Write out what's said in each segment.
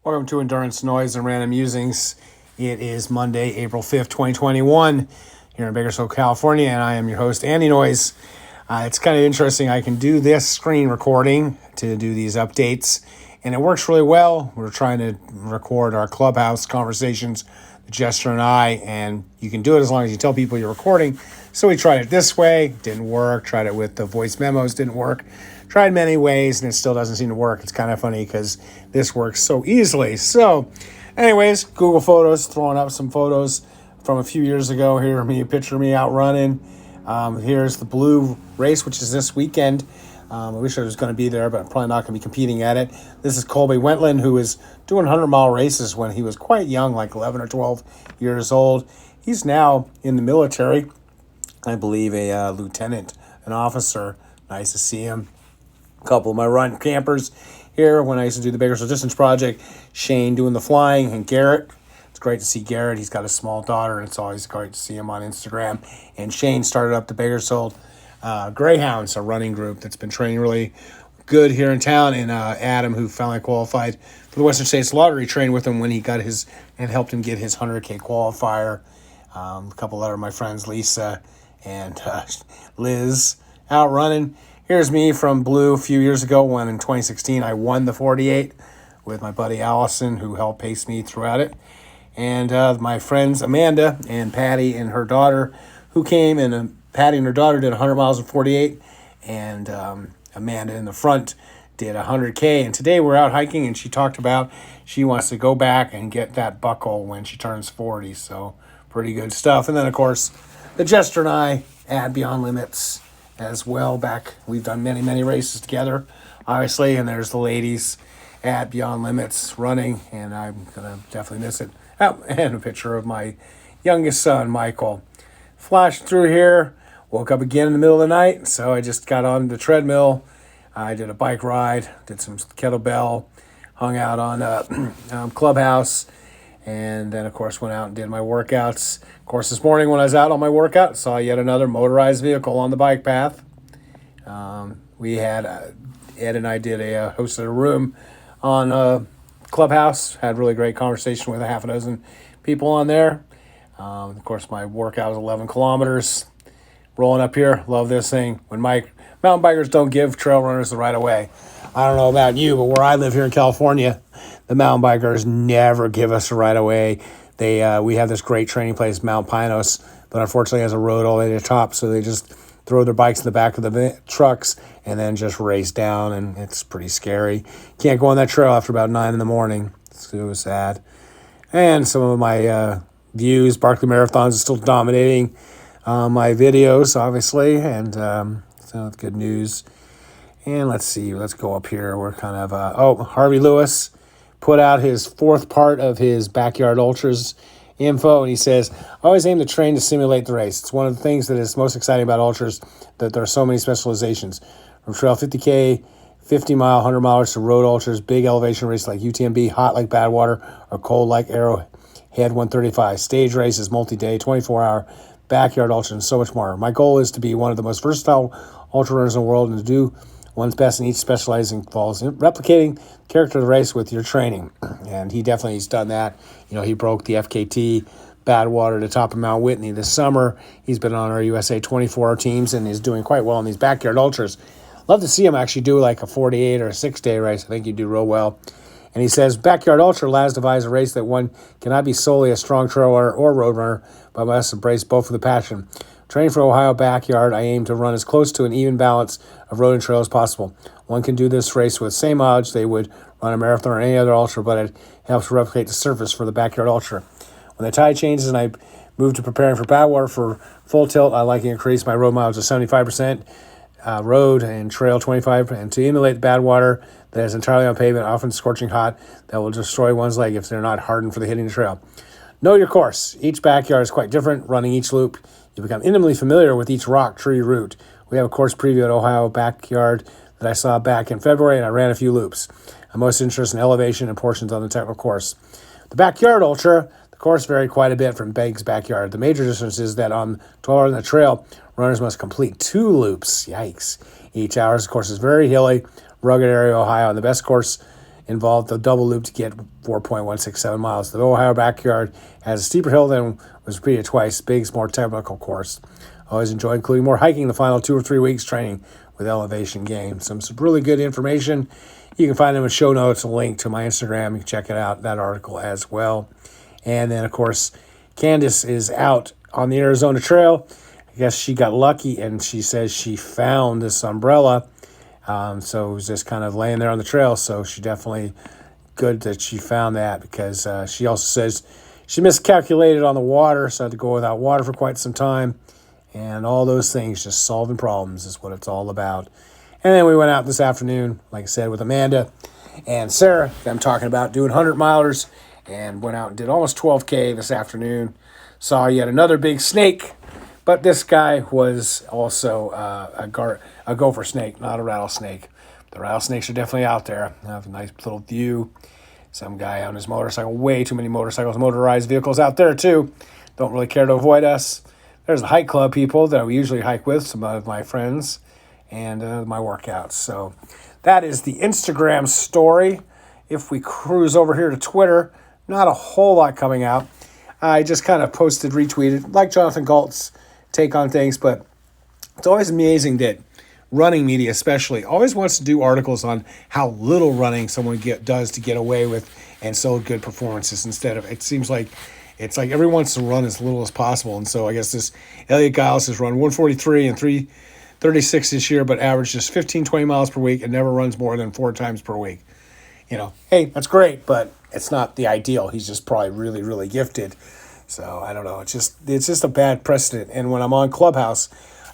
Welcome to Endurance, Noise, and Random Musings. It is Monday, April 5th, 2021, here in Bakersfield, California, and I am your host, Andy Noise. It's kind of interesting. I can do this screen recording to do these updates, and it works really well. We're trying to record our clubhouse conversations, Jester and I, and you can do it as long as you tell people you're recording. So we tried it this way, didn't work. Tried it with the voice memos, didn't work. Tried many ways, and it still doesn't seem to work. It's kind of funny because this works so easily. So, anyways, Google Photos, throwing up some photos from a few years ago. Here, a picture of me out running. Here's the Blue race, which is this weekend. I wish I was going to be there, but I'm probably not going to be competing at it. This is Colby Wentland, who was doing 100-mile races when he was quite young, like 11 or 12 years old. He's now in the military, I believe a lieutenant, an officer. Nice to see him. A couple of my run campers here when I used to do the Bakersfield Distance Project. Shane doing the flying, and Garrett. It's great to see Garrett. He's got a small daughter, and it's always great to see him on Instagram. And Shane started up the Bakersfield Greyhounds, a running group that's been training really good here in town. And Adam, who finally qualified for the Western States Lottery, trained with him when he got his and helped him get his 100K qualifier. A couple other of my friends, Lisa and Liz, out running. Here's me from Blue a few years ago when in 2016 I won the 48 with my buddy Allison, who helped pace me throughout it. And my friends Amanda and Patty and her daughter who came, and Patty and her daughter did 100 miles in 48, and Amanda in the front did 100K. And today we're out hiking, and she talked about she wants to go back and get that buckle when she turns 40. So pretty good stuff. And then, of course, the Jester and I at Beyond Limits as well. Back, we've done many races together, obviously, and there's the ladies at Beyond Limits running, and I'm gonna definitely miss it. Oh, and a picture of my youngest son, Michael. Flashed through here, woke up again in the middle of the night, so I just got on the treadmill. I did a bike ride, did some kettlebell, hung out on Clubhouse, and then, of course, went out and did my workouts. Of course, this morning when I was out on my workout, saw yet another motorized vehicle on the bike path. We had, Ed and I did hosted a room on Clubhouse. Had really great conversation with a half a dozen people on there. Of course, my workout was 11 kilometers. Rolling up here, love this thing. When mountain bikers don't give trail runners the right of way. I don't know about you, but where I live here in California, the mountain bikers never give us the right of way. We have this great training place, Mount Pinos, but unfortunately has a road all the way to the top, so they just throw their bikes in the back of the trucks and then just race down, and it's pretty scary. Can't go on that trail after about 9 in the morning. So it was sad. And some of my views, Barkley Marathons is still dominating my videos, obviously, and so that's good news. And let's see, let's go up here. We're kind of, Harvey Lewis put out his fourth part of his Backyard Ultras info, and he says, I always aim to train to simulate the race. It's one of the things that is most exciting about ultras, that there are so many specializations. From trail 50K, 50-mile, 100-milers to road ultras, big elevation races like UTMB, hot like Badwater, or cold like Arrowhead 135, stage races, multi-day, 24-hour, backyard ultras, and so much more. My goal is to be one of the most versatile ultra runners in the world and to do one's best in each specializing involves replicating the character of the race with your training. And he definitely has done that. You know, he broke the FKT Badwater to top of Mount Whitney this summer. He's been on our USA 24 teams and is doing quite well in these backyard ultras. Love to see him actually do like a 48 or a 6-day race. I think he'd do real well. And he says, Backyard Ultra allows to devise a race that one cannot be solely a strong trail runner or road runner, but must embrace both with a passion. Training for Ohio Backyard, I aim to run as close to an even balance of road and trail as possible. One can do this race with the same odds they would run a marathon or any other ultra, but it helps replicate the surface for the Backyard Ultra. When the tide changes and I move to preparing for Badwater for full tilt, I like to increase my road mileage to 75%, road and trail 25%, and to emulate the Badwater that is entirely on pavement, often scorching hot, that will destroy one's leg if they're not hardened for the hitting the trail. Know your course. Each backyard is quite different. Running each loop, you become intimately familiar with each rock, tree, route. We have a course preview at Ohio Backyard that I saw back in February, and I ran a few loops. I'm most interested in elevation and portions on the technical course. The Backyard Ultra, the course varied quite a bit from Beg's Backyard. The major difference is that on 12 hours on the trail, runners must complete 2 loops. Yikes. Each hour, of course, is very hilly, rugged area of Ohio, and the best course involved the double loop to get 4.167 miles. The Ohio Backyard has a steeper hill than was repeated twice. Big's more technical course. Always enjoy including more hiking the final 2 or 3 weeks training with elevation gain. Some really good information. You can find them in show notes, a link to my Instagram. You can check it out, that article as well. And then, of course, Candace is out on the Arizona Trail. I guess she got lucky, and she says she found this umbrella. So it was just kind of laying there on the trail. So she definitely good that she found that, because she also says she miscalculated on the water, so had to go without water for quite some time. And all those things, just solving problems is what it's all about. And then we went out this afternoon, like I said, with Amanda and Sarah. I'm talking about doing 100-milers, and went out and did almost 12K this afternoon. Saw yet another big snake, but this guy was also a gopher snake, not a rattlesnake. The rattlesnakes are definitely out there. I have a nice little view. Some guy on his motorcycle. Way too many motorcycles, motorized vehicles out there too. Don't really care to avoid us. There's the hike club people that we usually hike with, some of my friends, and my workouts. So that is the Instagram story. If we cruise over here to Twitter, not a whole lot coming out. I just kind of posted, retweeted, like Jonathan Galt's take on things, but it's always amazing that running media especially always wants to do articles on how little running someone does to get away with and so good performances, instead of, it seems like it's like everyone wants to run as little as possible. And so I guess this Elliot Giles has run 143 and 336 this year, but averages 15, 20 miles per week and never runs more than 4 times per week. Hey, that's great, but it's not the ideal. He's just probably really, really gifted. So I don't know. It's just a bad precedent. And when I'm on Clubhouse,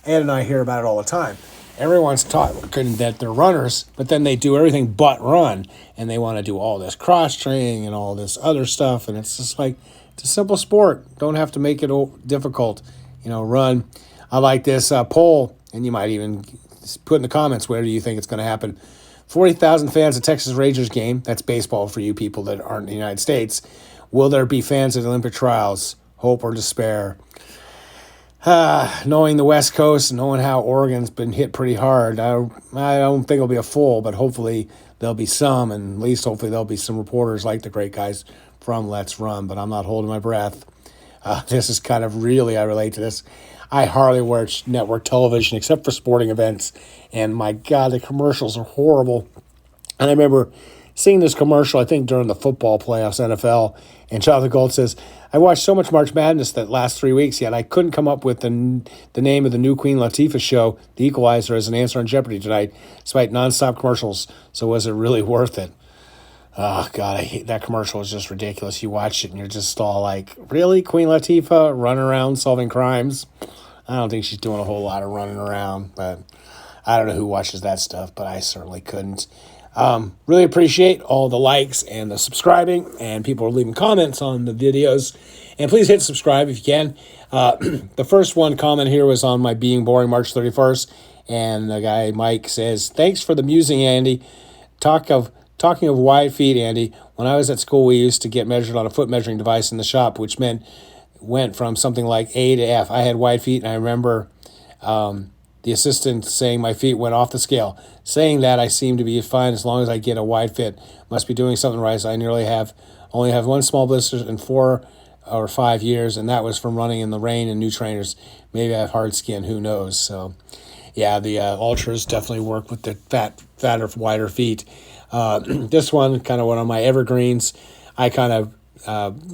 Ed and I hear about it all the time. Everyone's talking that they're runners, but then they do everything but run, and they want to do all this cross training and all this other stuff. And it's just like, it's a simple sport. Don't have to make it difficult. Run. I like this poll, and you might even put in the comments, where do you think it's going to happen? 40,000 fans at Texas Rangers game. That's baseball for you people that aren't in the United States. Will there be fans at Olympic trials? Hope or despair? Knowing the West Coast and knowing how Oregon's been hit pretty hard, I don't think it'll be a full, but hopefully there'll be some, and at least hopefully there'll be some reporters like the great guys from Let's Run, but I'm not holding my breath. This is kind of really, I relate to this. I hardly watch network television except for sporting events, and my God, the commercials are horrible. And I remember seeing this commercial, I think during the football playoffs, NFL, and Jonathan Gold says, I watched so much March Madness that last 3 weeks, yet I couldn't come up with the name of the new Queen Latifah show, The Equalizer, as an answer on Jeopardy tonight, despite nonstop commercials. So was it really worth it? Oh, God, I hate that commercial. It's just ridiculous. You watch it and you're just all like, really? Queen Latifah running around solving crimes? I don't think she's doing a whole lot of running around, but I don't know who watches that stuff, but I certainly couldn't. Really appreciate all the likes and the subscribing, and people are leaving comments on the videos. And please hit subscribe if you can. The first one comment here was on my Being Boring March 31st, and the guy Mike says, thanks for the musing, Andy. Talking of wide feet, Andy, when I was at school, we used to get measured on a foot measuring device in the shop, which went from something like A to F. I had wide feet, and I remember the assistant saying my feet went off the scale. Saying that I seem to be fine as long as I get a wide fit. Must be doing something right. I only have one small blister in 4 or 5 years, and that was from running in the rain and new trainers. Maybe I have hard skin. Who knows? So, yeah, the ultras definitely work with the fatter, wider feet. This one, kind of one of my evergreens. I kind of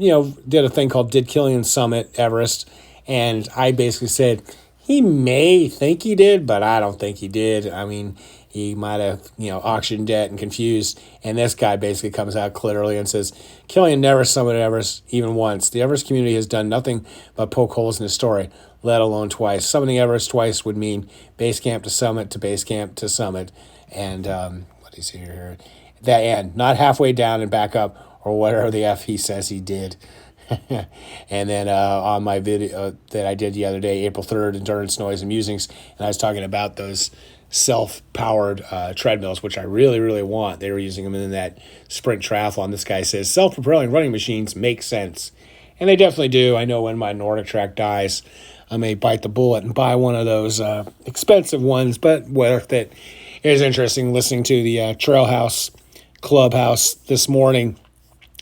did a thing called Did Killian Summit Everest, and I basically said he may think he did, but I don't think he did. I mean, he might have, auctioned it and confused, and this guy basically comes out clearly and says, Killian never summited Everest even once. The Everest community has done nothing but poke holes in his story, let alone twice. Summiting Everest twice would mean base camp to summit to base camp to summit, and what do you see here? That end, not halfway down and back up, or whatever the F he says he did. And then on my video that I did the other day, April 3rd, Endurance, Noise, and Musings, and I was talking about those self-powered treadmills, which I really, really want. They were using them in that sprint triathlon. This guy says self-propelling running machines make sense. And they definitely do. I know when my Nordic Track dies, I may bite the bullet and buy one of those expensive ones, but worth it. It was interesting listening to the Trailhouse Clubhouse this morning,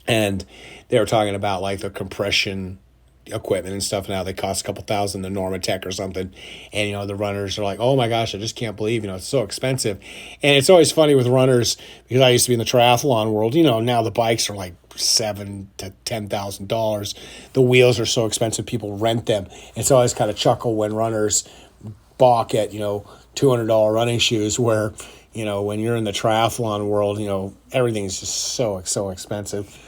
and they were talking about like the compression equipment and stuff now. They cost a couple thousand, the Normatec or something. And, the runners are like, oh my gosh, I just can't believe, it's so expensive. And it's always funny with runners because I used to be in the triathlon world. Now the bikes are like $7,000 to $10,000. The wheels are so expensive, people rent them. And so I always kind of chuckle when runners balk at, $200 running shoes where, when you're in the triathlon world, everything's just so expensive.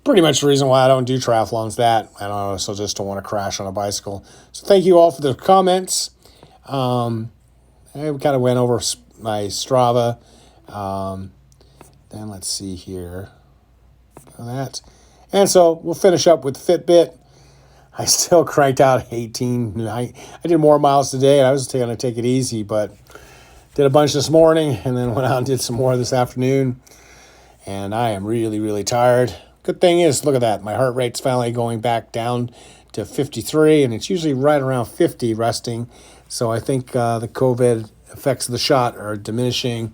Pretty much the reason why I don't do triathlons that. I don't know, so just don't want to crash on a bicycle. So thank you all for the comments. I kind of went over my Strava. Then let's see here. That. And so we'll finish up with Fitbit. I still cranked out 18. I did more miles today. I was going to take it easy, but did a bunch this morning and then went out and did some more this afternoon. And I am really, really tired. Good thing is, look at that. My heart rate's finally going back down to 53, and it's usually right around 50 resting. So I think the COVID effects of the shot are diminishing,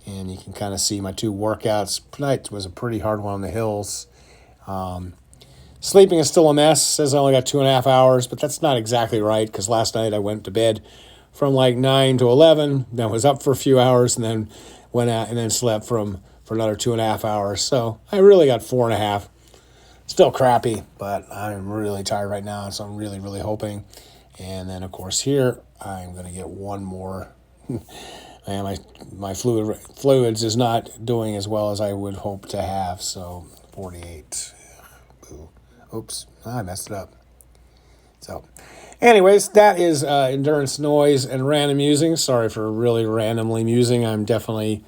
and you can kind of see my 2 workouts. Tonight was a pretty hard one on the hills. Sleeping is still a mess. Says I only got 2.5 hours, but that's not exactly right because last night I went to bed from like 9 to 11, then was up for a few hours, and then went out and then slept for another 2.5 hours. So I really got 4.5. Still crappy, but I'm really tired right now, so I'm really, really hoping. And then, of course, here I'm going to get one more. And my fluids is not doing as well as I would hope to have, so 48. Boo. Oops, I messed it up. So, anyways, that is Endurance Noise and Random Musings. Sorry for really randomly musing. I'm definitely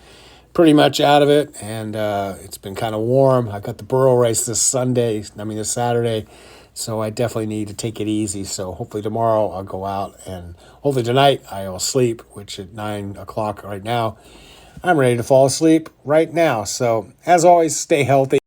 pretty much out of it, and it's been kind of warm. I got the Borough race this Saturday, so I definitely need to take it easy. So hopefully tomorrow I'll go out, and hopefully tonight I will sleep, which at 9 o'clock right now, I'm ready to fall asleep right now. So as always, stay healthy.